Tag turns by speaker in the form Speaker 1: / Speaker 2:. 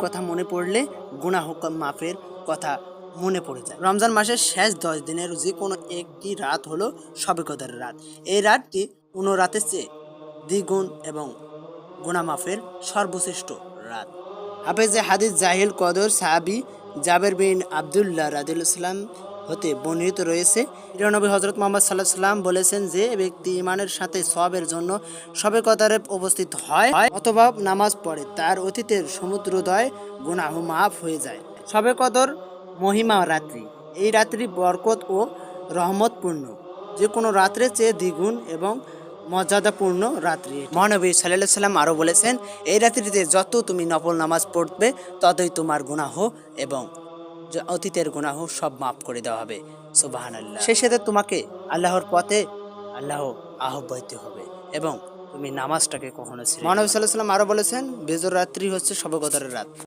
Speaker 1: কথা মনে পড়লে গুনাহ মাফের কথা মনে পড়ে যায়। রমজান মাসের শেষ 10 দিনের যে কোনো একটি রাত হলো শবে কদরের রাত। এই রাতটি অন্য রাতের চেয়ে দ্বিগুণ এবং গুনাহ মাফের সর্বশ্রেষ্ঠ রাত। হাফেজে হাদিস জাহিল কদর সাহাবী জাবের বিন আবদুল্লাহ রাদিয়াল্লাহু হতে বর্ণিত রয়েছে, নবী হযরত মুহাম্মদ সাল্লাল্লাহু আলাইহি ওয়াসাল্লাম বলেছেন, যে ব্যক্তি ঈমানের সাথে সওয়াবের জন্য শবে কদরে উপস্থিত হয় অথবা নামাজ পড়ে, তার অতীতের সমুদ্রোদয় গুনাহ মাফ হয়ে যায়। শবে কদর মহিমা রাত্রি। এই রাত্রি বরকত ও রহমতপূর্ণ, যে কোনো রাত্রের চেয়ে দ্বিগুণ এবং মর্যাদাপূর্ণ রাত্রি। মহানবী সাল্লাল্লাহু আলাইহি ওয়াসাল্লাম আরও বলেছেন, এই রাত্রিতে যত তুমি নফল নামাজ পড়বে ততই তোমার গুনাহ এবং অতীতের গুনাহ সব মাফ করে দেওয়া হবে। সুবহানাল্লাহ। সেই সাথে তোমাকে আল্লাহর পথে আহ্বাইতে হবে এবং তুমি নামাজটাকে কখনো ছেড়ে দিও না। মহানবী সাল্লাল্লাহু আলাইহি ওয়াসাল্লাম আরও বলেছেন, বেজর রাত্রি হচ্ছে শবে কদরের রাত।